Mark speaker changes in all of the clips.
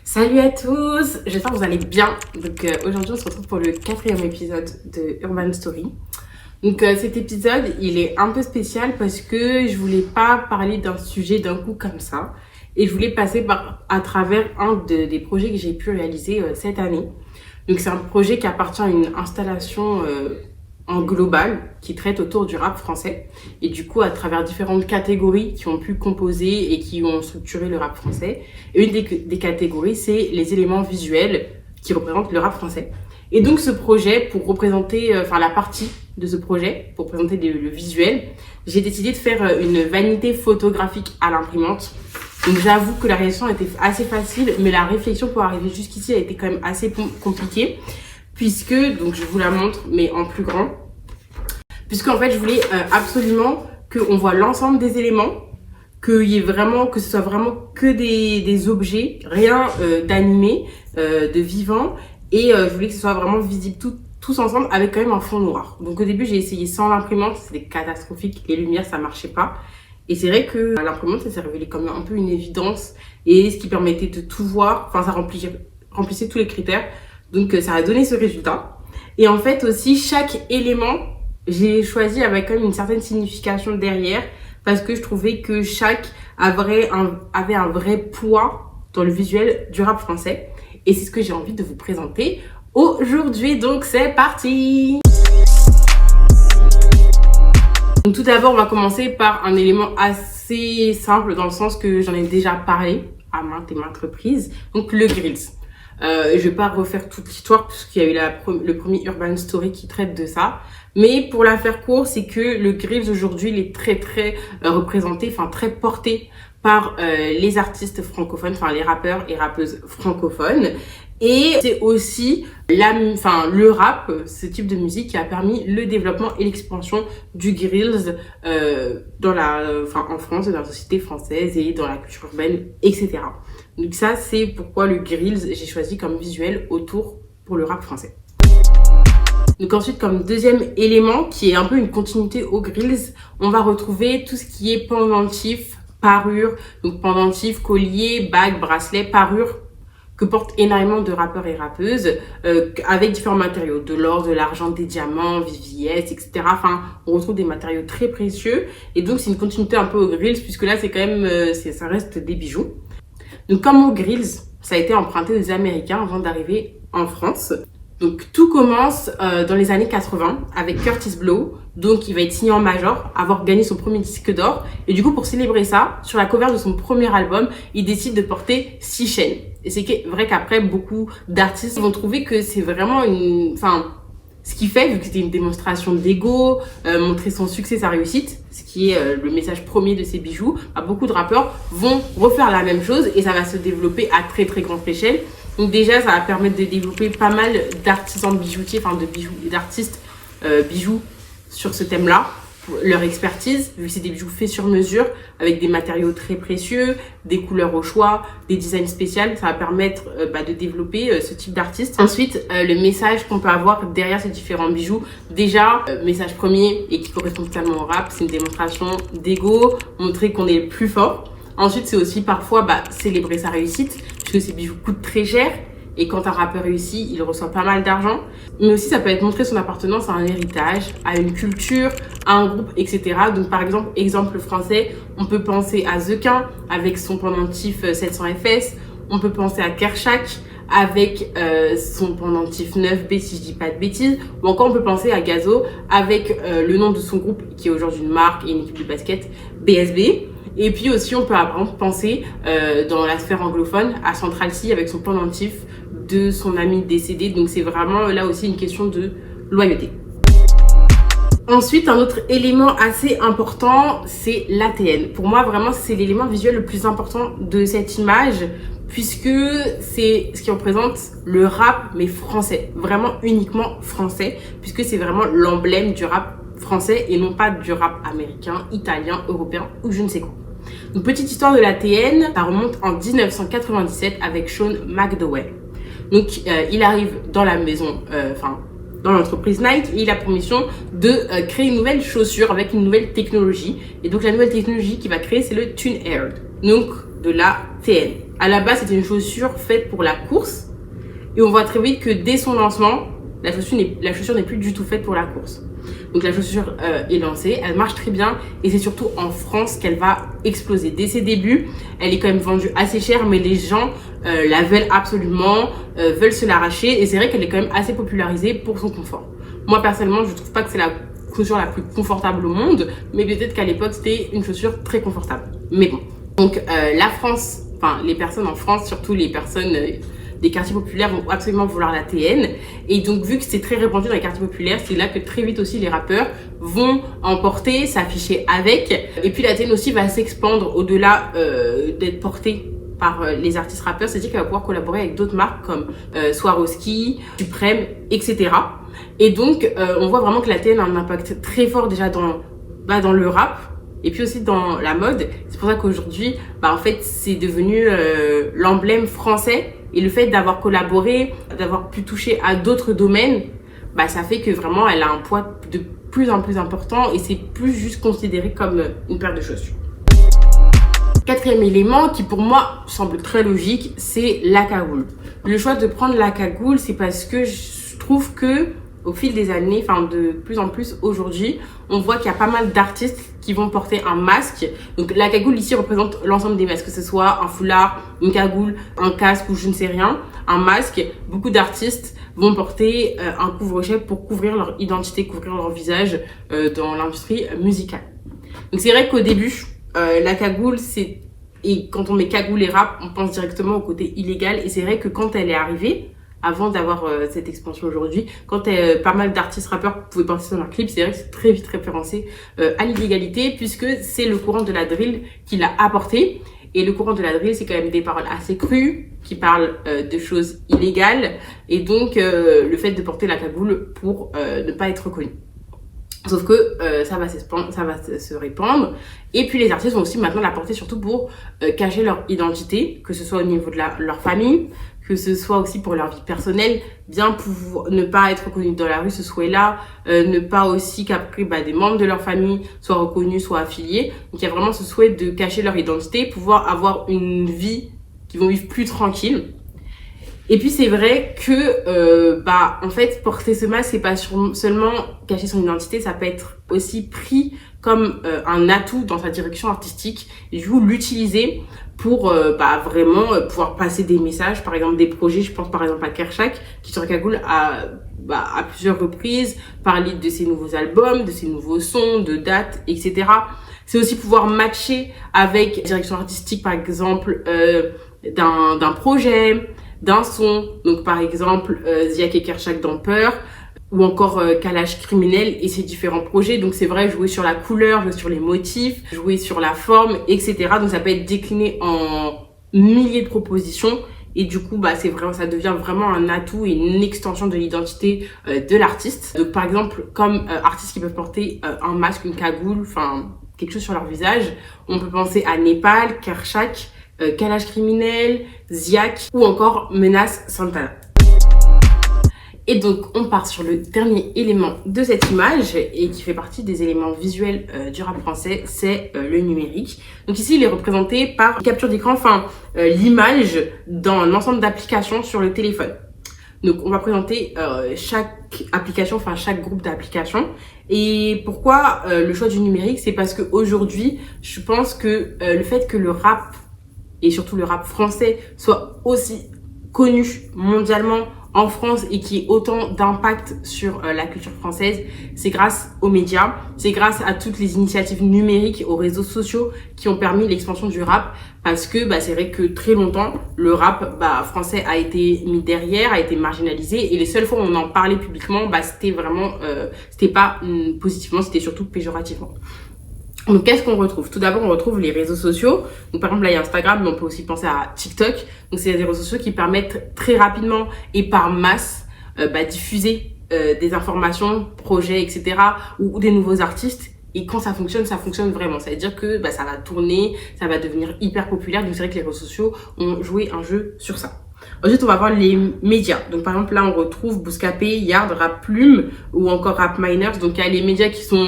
Speaker 1: Salut à tous, j'espère que vous allez bien. Donc aujourd'hui on se retrouve pour le 4e épisode de Urban Story. Donc cet épisode il est un peu spécial parce que je voulais pas parler d'un sujet d'un coup comme ça. Et je voulais passer à travers des projets que j'ai pu réaliser cette année. Donc c'est un projet qui appartient à une installation en global qui traite autour du rap français. Et du coup, à travers différentes catégories qui ont pu composer et qui ont structuré le rap français. Et une des catégories, c'est les éléments visuels qui représentent le rap français. Et donc ce projet, pour représenter, la partie de ce projet, pour présenter le visuel, j'ai décidé de faire une vanité photographique à l'imprimante. Donc j'avoue que la réalisation était assez facile, mais la réflexion pour arriver jusqu'ici a été quand même assez compliquée, puisque, donc je vous la montre, mais en plus grand, puisqu'en fait je voulais absolument qu'on voit l'ensemble des éléments, que ce soit vraiment que des objets, rien d'animé, de vivant, et je voulais que ce soit vraiment visible tous ensemble avec quand même un fond noir. Donc au début j'ai essayé sans l'imprimante, c'était catastrophique, les lumières ça marchait pas. Et c'est vrai que l'imprimante, ça s'est révélé comme un peu une évidence et ce qui permettait de tout voir, ça remplissait tous les critères. Donc ça a donné ce résultat. Et en fait aussi, chaque élément, j'ai choisi avec quand même une certaine signification derrière parce que je trouvais que chaque avait un vrai poids dans le visuel du rap français. Et c'est ce que j'ai envie de vous présenter aujourd'hui. Donc c'est parti! Donc tout d'abord, on va commencer par un élément assez simple dans le sens que j'en ai déjà parlé à maintes et maintes reprises. Donc le grills. Je vais pas refaire toute l'histoire puisqu'il y a eu le premier Urban Story qui traite de ça. Mais pour la faire court, c'est que le grills aujourd'hui, il est très représenté, très porté par les artistes francophones, les rappeurs et rappeuses francophones. Et c'est aussi le rap, ce type de musique qui a permis le développement et l'expansion du grills en France, dans la société française et dans la culture urbaine, etc. Donc ça, c'est pourquoi le grills, j'ai choisi comme visuel pour le rap français. Donc ensuite, comme deuxième élément, qui est un peu une continuité au grills, on va retrouver tout ce qui est pendentif, parure, donc pendentif, collier, bague, bracelet, parure, que portent énormément de rappeurs et rappeuses avec différents matériaux, de l'or, de l'argent, des diamants, VVS, etc. On retrouve des matériaux très précieux et donc c'est une continuité un peu au grills puisque là c'est quand même ça reste des bijoux. Donc comme au grills, ça a été emprunté aux Américains avant d'arriver en France. Donc tout commence dans les années 80 avec Kurtis Blow, donc il va être signé en major, avoir gagné son premier disque d'or. Et du coup pour célébrer ça, sur la cover de son premier album, il décide de porter 6 chaînes. Et c'est vrai qu'après beaucoup d'artistes vont trouver que c'est vraiment ce qu'il fait, vu que c'était une démonstration d'ego, montrer son succès, sa réussite, ce qui est le message premier de ces bijoux, beaucoup de rappeurs vont refaire la même chose et ça va se développer à très grande échelle. Donc déjà, ça va permettre de développer pas mal d'artisans bijoutiers, d'artistes bijoux sur ce thème-là, leur expertise, vu que c'est des bijoux faits sur mesure, avec des matériaux très précieux, des couleurs au choix, des designs spéciaux, ça va permettre de développer ce type d'artiste. Ensuite, le message qu'on peut avoir derrière ces différents bijoux, déjà, message premier et qui correspond totalement au rap, c'est une démonstration d'ego, montrer qu'on est le plus fort. Ensuite, c'est aussi parfois célébrer sa réussite, puisque ces bijoux coûtent très cher. Et quand un rappeur réussit, il reçoit pas mal d'argent. Mais aussi, ça peut être montrer son appartenance à un héritage, à une culture, à un groupe, etc. Donc, par exemple français, on peut penser à Zequin avec son pendentif 700 FS. On peut penser à Kershak avec son pendentif 9B, si je dis pas de bêtises. Ou encore, on peut penser à Gazo avec le nom de son groupe, qui est aujourd'hui une marque et une équipe de basket, BSB. Et puis aussi, on peut penser dans la sphère anglophone à Central C avec son pendentif de son ami décédé. Donc c'est vraiment là aussi une question de loyauté. Ensuite, un autre élément assez important, c'est l'ATN. Pour moi, vraiment, c'est l'élément visuel le plus important de cette image puisque c'est ce qui représente le rap, mais français. Vraiment uniquement français, puisque c'est vraiment l'emblème du rap français et non pas du rap américain, italien, européen ou je ne sais quoi. Une petite histoire de l'ATN, ça remonte en 1997 avec Sean McDowell. Donc il arrive dans la maison, dans l'entreprise Nike et il a pour mission de créer une nouvelle chaussure avec une nouvelle technologie. Et donc la nouvelle technologie qu'il va créer, c'est le Tune Air, donc de la TN. À la base, c'était une chaussure faite pour la course. Et on voit très vite que dès son lancement, la chaussure n'est plus du tout faite pour la course. Donc la chaussure est lancée, elle marche très bien et c'est surtout en France qu'elle va exploser. Dès ses débuts, elle est quand même vendue assez cher, mais les gens la veulent absolument, veulent se l'arracher et c'est vrai qu'elle est quand même assez popularisée pour son confort. Moi personnellement, je trouve pas que c'est la chaussure la plus confortable au monde, mais peut-être qu'à l'époque c'était une chaussure très confortable. Mais bon, donc la France, enfin les personnes en France, surtout les personnes des quartiers populaires vont absolument vouloir la TN. Et donc, vu que c'est très répandu dans les quartiers populaires, c'est là que très vite aussi les rappeurs vont en porter, s'afficher avec. Et puis, la TN aussi va s'expandre au-delà d'être portée par les artistes rappeurs. C'est-à-dire qu'elle va pouvoir collaborer avec d'autres marques comme Swarovski, Supreme, etc. Et donc, on voit vraiment que la TN a un impact très fort déjà dans le rap. Et puis aussi dans la mode. C'est pour ça qu'aujourd'hui, en fait, c'est devenu l'emblème français. Et le fait d'avoir collaboré, d'avoir pu toucher à d'autres domaines, ça fait que vraiment, elle a un poids de plus en plus important et c'est plus juste considéré comme une paire de chaussures. Quatrième élément qui pour moi semble très logique, c'est la cagoule. Le choix de prendre la cagoule, c'est parce que je trouve que au fil des années, de plus en plus aujourd'hui, on voit qu'il y a pas mal d'artistes qui vont porter un masque. Donc la cagoule ici représente l'ensemble des masques, que ce soit un foulard, une cagoule, un casque ou je ne sais rien, un masque. Beaucoup d'artistes vont porter un couvre-chef pour couvrir leur identité, couvrir leur visage dans l'industrie musicale. Donc c'est vrai qu'au début, la cagoule, et quand on met cagoule et rap, on pense directement au côté illégal. Et c'est vrai que quand elle est arrivée, avant d'avoir cette expansion aujourd'hui, quand pas mal d'artistes rappeurs pouvaient porter ça dans leur clip, c'est vrai que c'est très vite référencé à l'illégalité puisque c'est le courant de la drill qui l'a apporté. Et le courant de la drill, c'est quand même des paroles assez crues qui parlent de choses illégales et donc le fait de porter la cagoule pour ne pas être reconnu. Sauf que ça va se répandre. Et puis les artistes vont aussi maintenant la porter surtout pour cacher leur identité, que ce soit au niveau de leur famille, que ce soit aussi pour leur vie personnelle, bien pouvoir ne pas être reconnus dans la rue, ce souhait-là, ne pas aussi qu'après des membres de leur famille soient reconnus, soient affiliés. Donc il y a vraiment ce souhait de cacher leur identité, pouvoir avoir une vie qu'ils vont vivre plus tranquille. Et puis c'est vrai que en fait porter ce masque c'est pas seulement cacher son identité, ça peut être aussi pris comme un atout dans sa direction artistique et du coup l'utiliser pour vraiment pouvoir passer des messages, par exemple des projets. Je pense par exemple à Kershak qui sur cagoule à plusieurs reprises parler de ses nouveaux albums, de ses nouveaux sons, de dates, etc. C'est aussi pouvoir matcher avec la direction artistique par exemple d'un projet, d'un son, donc par exemple Ziak et Kershak dans Peur, ou encore Kalash Criminel et ses différents projets. Donc c'est vrai, jouer sur la couleur, jouer sur les motifs, jouer sur la forme, etc. Donc ça peut être décliné en milliers de propositions et du coup c'est vraiment, ça devient vraiment un atout et une extension de l'identité de l'artiste. Donc par exemple comme artistes qui peuvent porter un masque, une cagoule, quelque chose sur leur visage, on peut penser à Népal, Kershak, Kalash Criminel, Ziak ou encore Menace Santana. Et donc on part sur le dernier élément de cette image et qui fait partie des éléments visuels du rap français, c'est le numérique. Donc ici il est représenté par une capture d'écran, l'image dans un ensemble d'applications sur le téléphone. Donc on va présenter chaque application, chaque groupe d'applications. Et pourquoi le choix du numérique? C'est parce qu'aujourd'hui je pense que le fait que le rap et surtout le rap français soit aussi connu mondialement en France et qui ait autant d'impact sur la culture française, c'est grâce aux médias, c'est grâce à toutes les initiatives numériques, aux réseaux sociaux qui ont permis l'expansion du rap parce que c'est vrai que très longtemps le rap français a été mis derrière, a été marginalisé et les seules fois où on en parlait publiquement, c'était vraiment c'était pas positivement, c'était surtout péjorativement. Donc qu'est-ce qu'on retrouve? Tout d'abord on retrouve les réseaux sociaux. Donc par exemple là il y a Instagram, mais on peut aussi penser à TikTok. Donc c'est des réseaux sociaux qui permettent très rapidement et par masse diffuser des informations, projets, etc. ou des nouveaux artistes. Et quand ça fonctionne vraiment. Ça veut dire que ça va tourner, ça va devenir hyper populaire. Donc c'est vrai que les réseaux sociaux ont joué un jeu sur ça. Ensuite, on va voir les médias. Donc, par exemple, là, on retrouve Bouscapé, Yard, Rap Plume ou encore Rap Miners. Donc, il y a les médias qui sont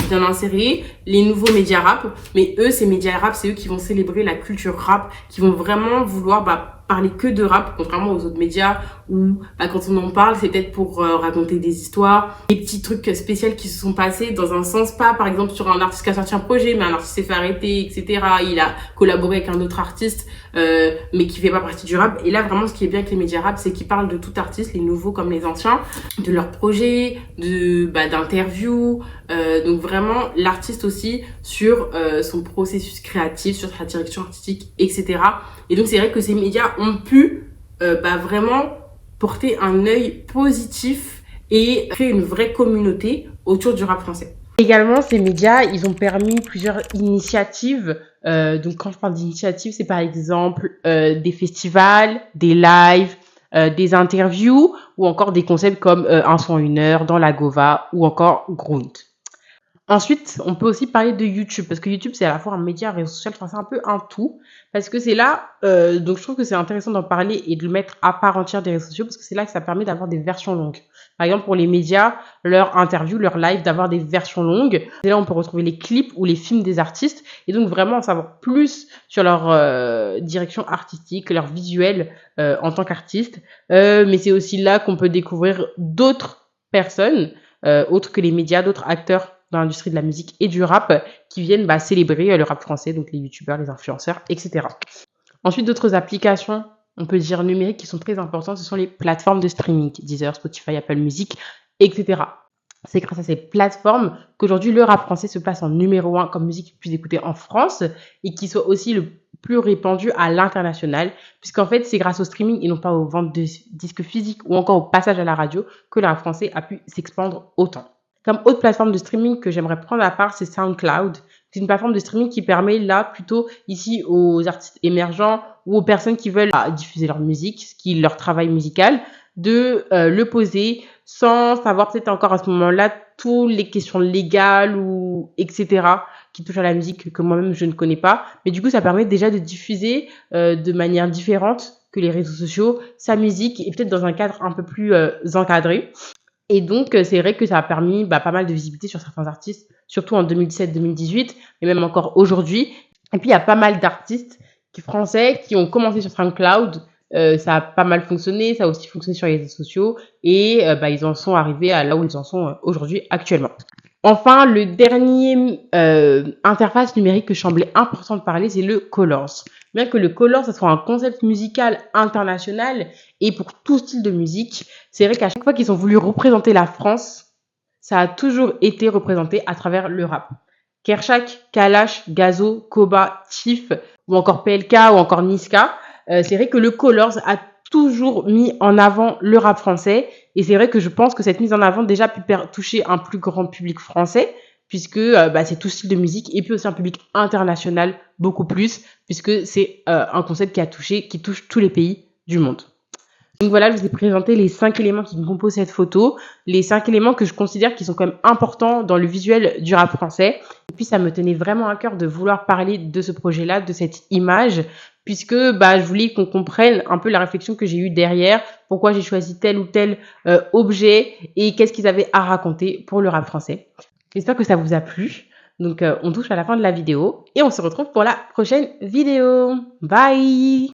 Speaker 1: bien insérer, les nouveaux médias rap. Mais eux, ces médias rap, c'est eux qui vont célébrer la culture rap, qui vont vraiment vouloir parler que de rap, contrairement aux autres médias où quand on en parle, c'est peut-être pour raconter des histoires, des petits trucs spéciaux qui se sont passés dans un sens, pas par exemple sur un artiste qui a sorti un projet, mais un artiste s'est fait arrêter, etc. Il a collaboré avec un autre artiste, mais qui fait pas partie du rap. Et là, vraiment, ce qui est bien avec les médias rap, c'est qu'ils parlent de tout artiste, les nouveaux comme les anciens, de leurs projets, d'interviews, donc vraiment l'artiste aussi sur son processus créatif, sur sa direction artistique, etc. Et donc c'est vrai que ces médias ont pu vraiment porter un œil positif et créer une vraie communauté autour du rap français. Également, ces médias, ils ont permis plusieurs initiatives. Donc quand je parle d'initiatives, c'est par exemple des festivals, des lives, des interviews ou encore des concepts comme Un son, une heure, Dans la Gova ou encore Grunt. Ensuite, on peut aussi parler de YouTube, parce que YouTube, c'est à la fois un média, un réseau social, enfin, c'est un peu un tout, parce que c'est là, donc je trouve que c'est intéressant d'en parler et de le mettre à part entière des réseaux sociaux, parce que c'est là que ça permet d'avoir des versions longues. Par exemple, pour les médias, leur interview, leur live, d'avoir des versions longues. Et là, on peut retrouver les clips ou les films des artistes, et donc vraiment en savoir plus sur leur direction artistique, leur visuel en tant qu'artiste. Mais c'est aussi là qu'on peut découvrir d'autres personnes, autres que les médias, d'autres acteurs dans l'industrie de la musique et du rap qui viennent célébrer le rap français, donc les youtubeurs, les influenceurs, etc. Ensuite, d'autres applications, on peut dire numériques, qui sont très importantes, ce sont les plateformes de streaming, Deezer, Spotify, Apple Music, etc. C'est grâce à ces plateformes qu'aujourd'hui le rap français se place en numéro 1 comme musique plus écoutée en France et qui soit aussi le plus répandu à l'international, puisqu'en fait c'est grâce au streaming et non pas aux ventes de disques physiques ou encore au passage à la radio que le rap français a pu s'expandre autant. Comme autre plateforme de streaming que j'aimerais prendre à part, c'est SoundCloud. C'est une plateforme de streaming qui permet là plutôt ici aux artistes émergents ou aux personnes qui veulent diffuser leur musique, ce qui est leur travail musical, de le poser sans savoir peut-être encore à ce moment-là toutes les questions légales ou etc. qui touchent à la musique que moi-même je ne connais pas. Mais du coup, ça permet déjà de diffuser de manière différente que les réseaux sociaux sa musique et peut-être dans un cadre un peu plus encadré. Et donc, c'est vrai que ça a permis pas mal de visibilité sur certains artistes, surtout en 2017-2018, et même encore aujourd'hui. Et puis, il y a pas mal d'artistes français qui ont commencé sur SoundCloud. Ça a pas mal fonctionné, ça a aussi fonctionné sur les réseaux sociaux, et ils en sont arrivés à là où ils en sont aujourd'hui actuellement. Enfin, le dernier interface numérique que je semblais important de parler, c'est le Colors. Bien que le Colors, ça soit un concept musical international et pour tout style de musique, c'est vrai qu'à chaque fois qu'ils ont voulu représenter la France, ça a toujours été représenté à travers le rap. Kershak, Kalash, Gazo, Koba, Chief ou encore PLK ou encore Niska, c'est vrai que le Colors a toujours mis en avant le rap français et c'est vrai que je pense que cette mise en avant déjà pu toucher un plus grand public français puisque c'est tout style de musique et puis aussi un public international beaucoup plus puisque c'est un concept qui touche tous les pays du monde. Donc voilà, je vous ai présenté les 5 éléments qui composent cette photo, les 5 éléments que je considère qui sont quand même importants dans le visuel du rap français. Et puis ça me tenait vraiment à cœur de vouloir parler de ce projet-là, de cette image, puisque je voulais qu'on comprenne un peu la réflexion que j'ai eue derrière, pourquoi j'ai choisi tel ou tel objet et qu'est-ce qu'ils avaient à raconter pour le rap français. J'espère que ça vous a plu. Donc on touche à la fin de la vidéo et on se retrouve pour la prochaine vidéo. Bye!